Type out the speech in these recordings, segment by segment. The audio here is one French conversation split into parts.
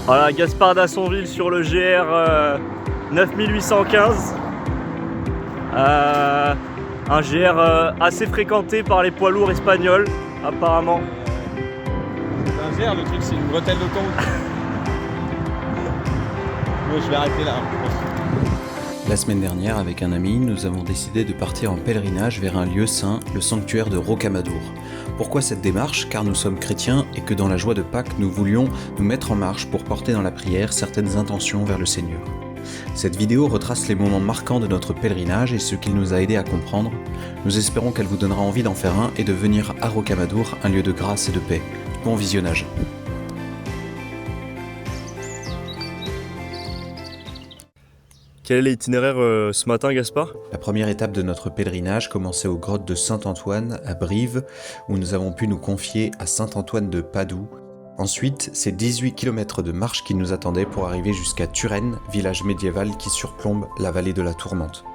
Voilà, Gaspard d'Assonville sur le GR 9815. Un GR assez fréquenté par les poids lourds espagnols, apparemment. C'est un GR, le truc, c'est une bretelle d'autoroute. Moi, je vais arrêter là, je pense. La semaine dernière, avec un ami, nous avons décidé de partir en pèlerinage vers un lieu saint, le sanctuaire de Rocamadour. Pourquoi cette démarche ? Car nous sommes chrétiens et que dans la joie de Pâques, nous voulions nous mettre en marche pour porter dans la prière certaines intentions vers le Seigneur. Cette vidéo retrace les moments marquants de notre pèlerinage et ce qu'il nous a aidé à comprendre. Nous espérons qu'elle vous donnera envie d'en faire un et de venir à Rocamadour, un lieu de grâce et de paix. Bon visionnage. Quel est l'itinéraire ce matin, Gaspard ? La première étape de notre pèlerinage commençait aux grottes de Saint-Antoine à Brive, où nous avons pu nous confier à Saint-Antoine de Padoue. Ensuite, c'est 18 km de marche qui nous attendaient pour arriver jusqu'à Turenne, village médiéval qui surplombe la vallée de la Tourmente.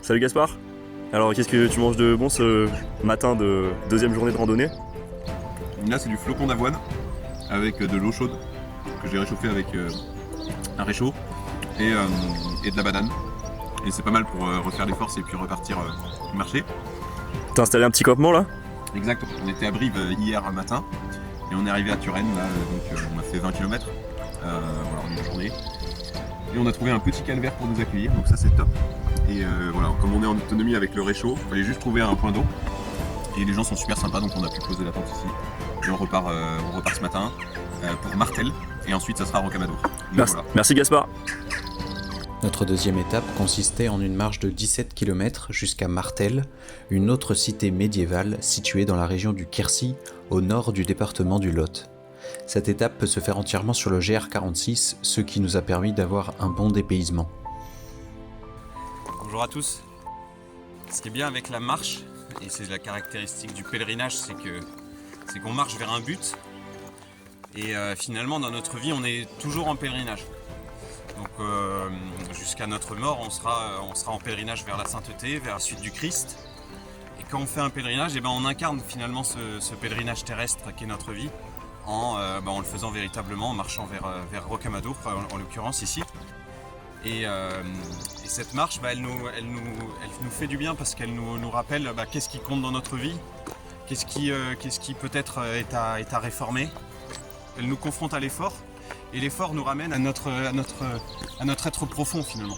Salut Gaspard. Alors qu'est-ce que tu manges de bon ce matin de deuxième journée de randonnée ? Là, c'est du flocon d'avoine avec de l'eau chaude que j'ai réchauffé avec un réchaud et de la banane. Et c'est pas mal pour refaire des forces et puis repartir marcher. T'as installé un petit campement là ? Exact, on était à Brive hier matin et on est arrivé à Turenne là, donc on a fait 20 km voilà, en une journée. Et on a trouvé un petit calvaire pour nous accueillir, donc ça c'est top. Et voilà, comme on est en autonomie avec le réchaud, il fallait juste trouver un point d'eau. Et les gens sont super sympas, donc on a pu poser la tente ici. Et on repart ce matin pour Martel, et ensuite ça sera Rocamadour. Voilà. Merci Gaspard. Notre deuxième étape consistait en une marche de 17 km jusqu'à Martel, une autre cité médiévale située dans la région du Quercy, au nord du département du Lot. Cette étape peut se faire entièrement sur le GR46, ce qui nous a permis d'avoir un bon dépaysement. Bonjour à tous. Ce qui est bien avec la marche, et c'est la caractéristique du pèlerinage, c'est qu'on marche vers un but. Et finalement, dans notre vie, on est toujours en pèlerinage. Donc jusqu'à notre mort, on sera en pèlerinage vers la sainteté, vers la suite du Christ. Et quand on fait un pèlerinage, on incarne finalement ce pèlerinage terrestre qu'est notre vie en le faisant véritablement, en marchant vers Rocamadour, en l'occurrence ici. Et cette marche, elle nous fait du bien parce qu'elle nous rappelle qu'est-ce qui compte dans notre vie, qu'est-ce qui peut-être est à réformer. Elle nous confronte à l'effort, et l'effort nous ramène à notre être profond finalement.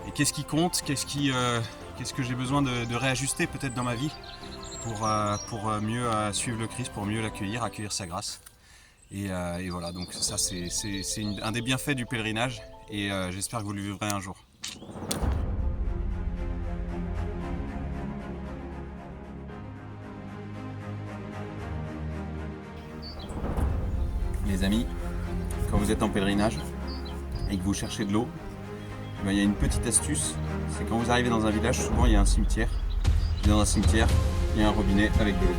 Et qu'est-ce qui compte, qu'est-ce que j'ai besoin de réajuster peut-être dans ma vie pour mieux suivre le Christ, pour mieux l'accueillir, accueillir sa grâce. Et voilà, donc ça c'est un des bienfaits du pèlerinage, et j'espère que vous le vivrez un jour. Les amis, quand vous êtes en pèlerinage et que vous cherchez de l'eau, il y a une petite astuce, c'est quand vous arrivez dans un village, souvent il y a un cimetière. Et dans un cimetière, il y a un robinet avec de l'eau.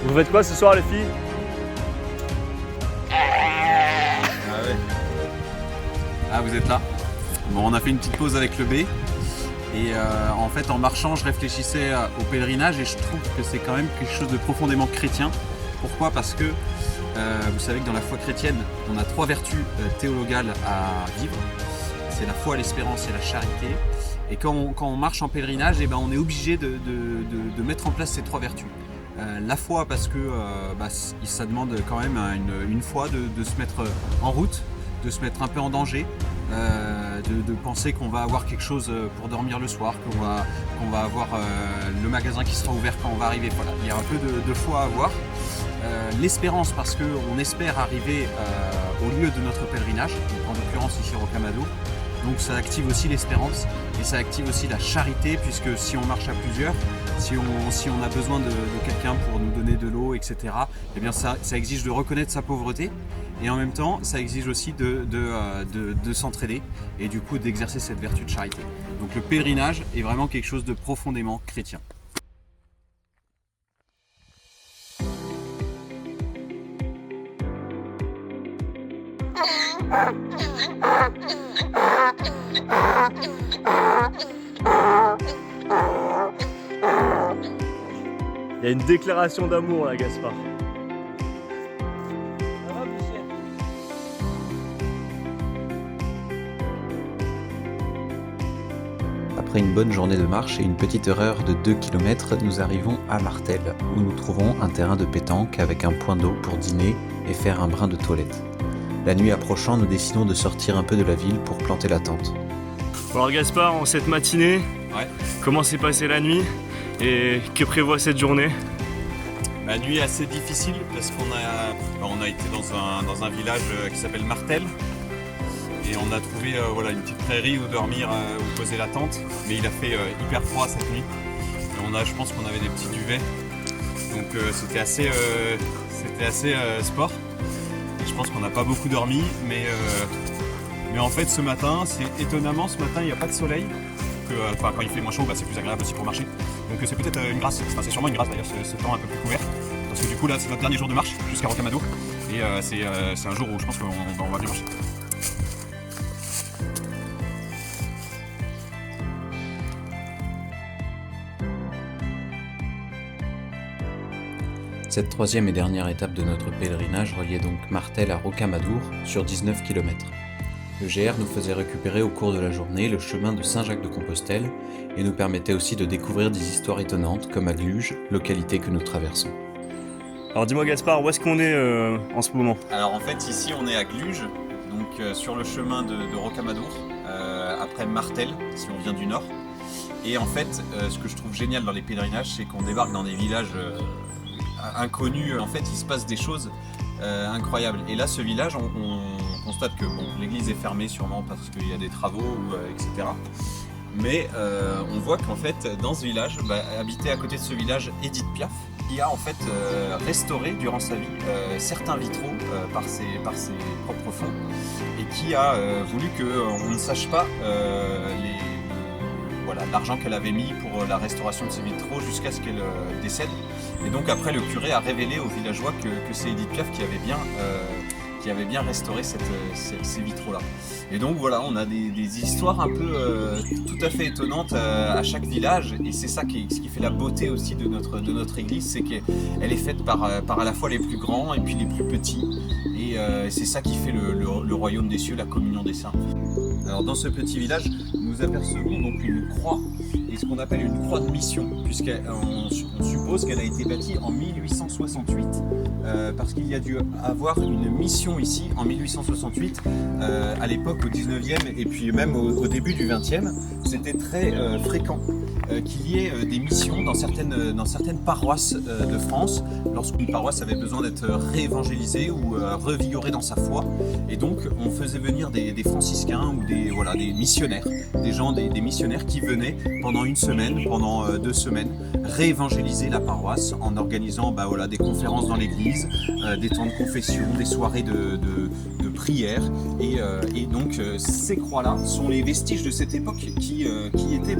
Vous faites quoi ce soir les filles ? Ah, vous êtes là. Bon, on a fait une petite pause avec le B. Et en fait, en marchant, je réfléchissais au pèlerinage et je trouve que c'est quand même quelque chose de profondément chrétien. Pourquoi ? Parce que vous savez que dans la foi chrétienne, on a 3 vertus théologales à vivre. C'est la foi, l'espérance et la charité. Et quand on marche en pèlerinage, on est obligé de mettre en place ces 3 vertus. La foi parce que ça demande quand même une foi de se mettre en route, de se mettre un peu en danger, de penser qu'on va avoir quelque chose pour dormir le soir, qu'on va avoir le magasin qui sera ouvert quand on va arriver. Voilà, il y a un peu de foi à avoir. L'espérance parce qu'on espère arriver au lieu de notre pèlerinage, donc en l'occurrence ici Rocamadour. Donc ça active aussi l'espérance et ça active aussi la charité, puisque si on marche à plusieurs, si on a besoin de quelqu'un pour nous donner de l'eau, etc., ça exige de reconnaître sa pauvreté, et en même temps ça exige aussi de s'entraider et du coup d'exercer cette vertu de charité. Donc le pèlerinage est vraiment quelque chose de profondément chrétien. Il y a une déclaration d'amour là, Gaspard. Après une bonne journée de marche et une petite erreur de 2 km, nous arrivons à Martel, où nous trouvons un terrain de pétanque avec un point d'eau pour dîner et faire un brin de toilette. La nuit approchant, nous décidons de sortir un peu de la ville pour planter la tente. Bon alors Gaspard, en cette matinée, Ouais. comment s'est passée la nuit et que prévoit cette journée? La nuit est assez difficile parce on a été dans un village qui s'appelle Martel. Et on a trouvé voilà, une petite prairie où dormir, où poser la tente. Mais il a fait hyper froid cette nuit. Et je pense qu'on avait des petits duvets. Donc c'était assez sport. Et je pense qu'on n'a pas beaucoup dormi. Mais en fait ce matin, étonnamment ce matin il n'y a pas de soleil. Quand il fait moins chaud, c'est plus agréable aussi pour marcher. Donc c'est peut-être une grâce, c'est sûrement une grâce d'ailleurs ce temps un peu plus couvert. Parce que du coup là c'est notre dernier jour de marche jusqu'à Rocamadour. Et c'est un jour où je pense qu'on va bien marcher. Cette troisième et dernière étape de notre pèlerinage reliait donc Martel à Rocamadour sur 19 km. Le GR nous faisait récupérer au cours de la journée le chemin de Saint-Jacques-de-Compostelle et nous permettait aussi de découvrir des histoires étonnantes comme à Gluges, localité que nous traversons. Alors dis-moi Gaspard, où est-ce qu'on est en ce moment? Alors en fait ici on est à Gluges, donc sur le chemin de Rocamadour, après Martel si on vient du nord. Et en fait ce que je trouve génial dans les pèlerinages c'est qu'on débarque dans des villages inconnus. En fait il se passe des choses incroyables. Et là ce village on constate que l'église est fermée sûrement parce qu'il y a des travaux, etc. Mais on voit qu'en fait dans ce village, habitait à côté de ce village Édith Piaf, qui a en fait restauré durant sa vie certains vitraux par ses propres fonds et qui a voulu qu'on ne sache pas l'argent qu'elle avait mis pour la restauration de ces vitraux jusqu'à ce qu'elle décède. Et donc après le curé a révélé aux villageois que c'est Édith Piaf qui avait bien restauré ces vitraux-là. Et donc voilà, on a des histoires un peu tout à fait étonnantes à chaque village, et c'est ça ce qui fait la beauté aussi de notre église, c'est qu'elle est faite par à la fois les plus grands et puis les plus petits, et c'est ça qui fait le royaume des cieux, la communion des saints. Alors dans ce petit village, nous apercevons donc une croix, et ce qu'on appelle une croix de mission, puisqu'on suppose qu'elle a été bâtie en 1868, parce qu'il y a dû avoir une mission ici en 1868, à l'époque au 19e et puis même au début du 20e, c'était très fréquent qu'il y ait des missions dans certaines paroisses de France, lorsqu'une paroisse avait besoin d'être réévangélisée ou revigorée dans sa foi. Et donc on faisait venir des franciscains ou des missionnaires, des missionnaires qui venaient pendant une semaine, pendant 2 semaines, réévangéliser la paroisse en organisant des conférences dans l'église, des temps de confession, des soirées de prière. Et donc ces croix-là sont les vestiges de cette époque qui étaient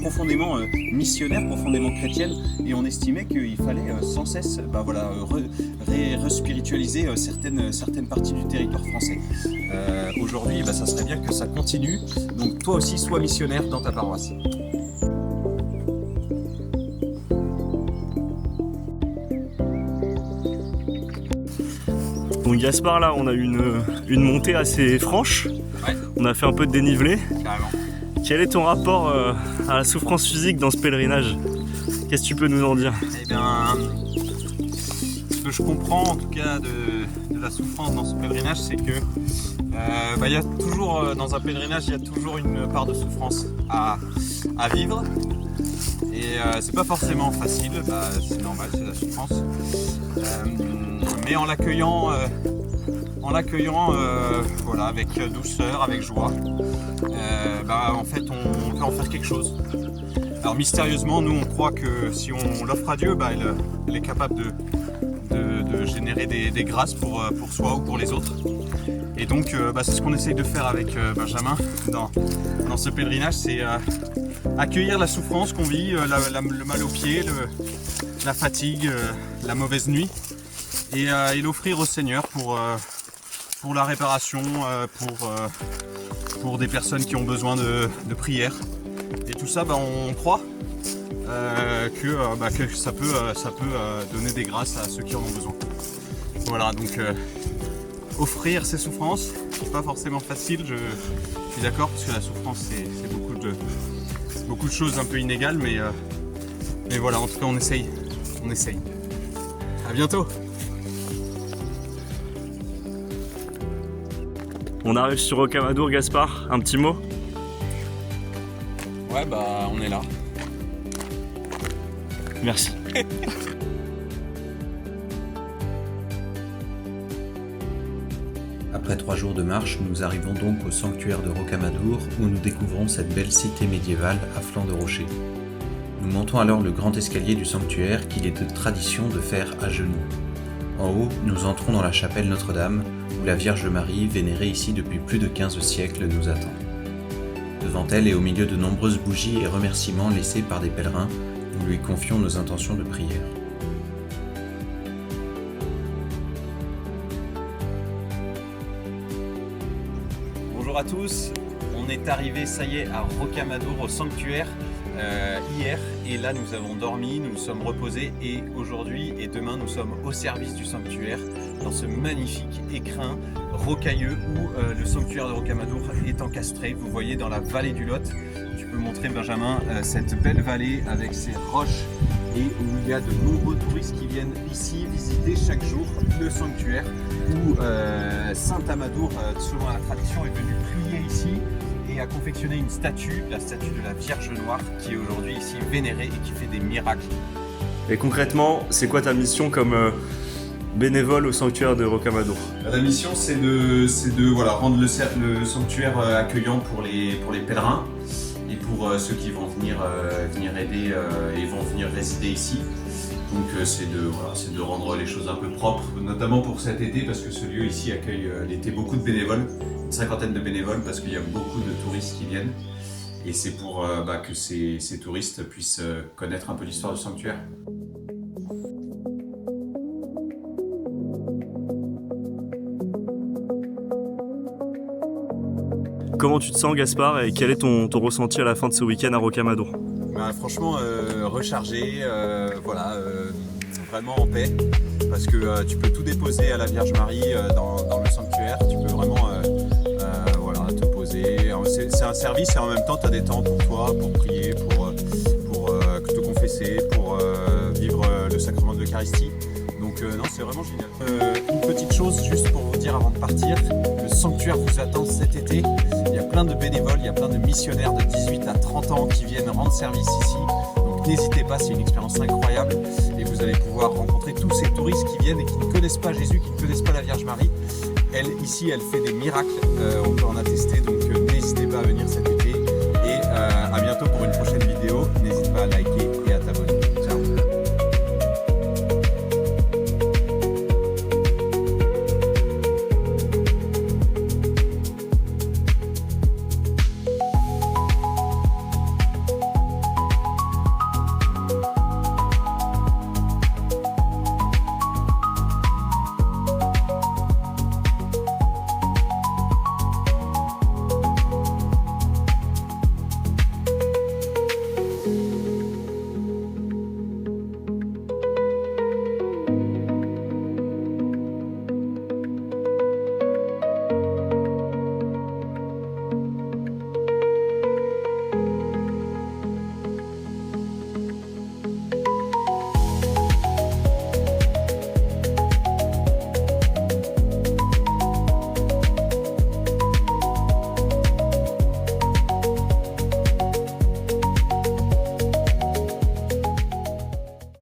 profondément missionnaires, profondément chrétiennes, et on estimait qu'il fallait sans cesse respiritualiser certaines parties du territoire français. Aujourd'hui, ça serait bien que ça continue, donc toi aussi sois missionnaire dans ta paroisse. Donc Gaspard, là on a eu une montée assez franche, Ouais. On a fait un peu de dénivelé. Carrément. Quel est ton rapport à la souffrance physique dans ce pèlerinage? Qu'est-ce que tu peux nous en dire? Eh bien, ce que je comprends en tout cas de la souffrance dans ce pèlerinage, c'est que il y a toujours, dans un pèlerinage, il y a toujours une part de souffrance à vivre. Et c'est pas forcément facile, c'est normal, c'est la souffrance. Mais en l'accueillant avec douceur, avec joie, en fait on peut en faire quelque chose. Alors mystérieusement, nous on croit que si on l'offre à Dieu, elle est capable de générer des grâces pour soi ou pour les autres. Et donc c'est ce qu'on essaye de faire avec Benjamin dans ce pèlerinage, c'est accueillir la souffrance qu'on vit, le mal aux pieds, la fatigue, la mauvaise nuit, et l'offrir au Seigneur pour la réparation, pour des personnes qui ont besoin de prière. Et tout ça, on croit que ça peut donner des grâces à ceux qui en ont besoin. Voilà, donc offrir ses souffrances, c'est pas forcément facile, je suis d'accord, parce que la souffrance c'est beaucoup de choses un peu inégales, mais voilà, en tout cas on essaye. À bientôt. On arrive sur Rocamadour, Gaspard, un petit mot? Ouais, on est là. Merci. Après 3 jours de marche, nous arrivons donc au sanctuaire de Rocamadour où nous découvrons cette belle cité médiévale à flanc de rocher. Nous montons alors le grand escalier du sanctuaire qu'il est de tradition de faire à genoux. En haut, nous entrons dans la chapelle Notre-Dame où la Vierge Marie, vénérée ici depuis plus de 15 siècles, nous attend. Devant elle et au milieu de nombreuses bougies et remerciements laissés par des pèlerins, nous lui confions nos intentions de prière. Bonjour à tous, on est arrivé, ça y est, à Rocamadour, au sanctuaire, hier, et là nous avons dormi, nous nous sommes reposés, et aujourd'hui et demain nous sommes au service du sanctuaire, dans ce magnifique écrin rocailleux où le sanctuaire de Rocamadour est encastré. Vous voyez dans la vallée du Lot, tu peux montrer, Benjamin, cette belle vallée avec ses roches, et où il y a de nombreux touristes qui viennent ici visiter chaque jour le sanctuaire, où Saint Amadour, selon la tradition, est venu prier ici et a confectionné une statue, la statue de la Vierge Noire, qui est aujourd'hui ici vénérée et qui fait des miracles. Et concrètement, c'est quoi ta mission comme bénévole au sanctuaire de Rocamadour? La mission, c'est de rendre le sanctuaire accueillant pour les pèlerins et pour ceux qui vont venir aider et vont venir résider ici. Donc c'est de rendre les choses un peu propres, notamment pour cet été, parce que ce lieu ici accueille l'été beaucoup de bénévoles, une 50aine de bénévoles, parce qu'il y a beaucoup de touristes qui viennent. Et c'est pour que ces touristes puissent connaître un peu l'histoire du sanctuaire. Comment tu te sens, Gaspard, et quel est ton ressenti à la fin de ce week-end à Rocamadour? Franchement, rechargé, vraiment en paix, parce que tu peux tout déposer à la Vierge Marie dans le sanctuaire, tu peux vraiment te poser. C'est un service et en même temps tu as des temps pour toi, pour prier, pour te confesser, pour vivre le sacrement de l'Eucharistie. Donc non, c'est vraiment génial. Une petite chose juste pour vous dire avant de partir, le sanctuaire vous attend cet été. Il y a plein de bénévoles, il y a plein de missionnaire de 18 à 30 ans qui viennent rendre service ici. Donc n'hésitez pas, c'est une expérience incroyable et vous allez pouvoir rencontrer tous ces touristes qui viennent et qui ne connaissent pas Jésus, qui ne connaissent pas la Vierge Marie. Elle, ici, elle fait des miracles, on peut en attester, donc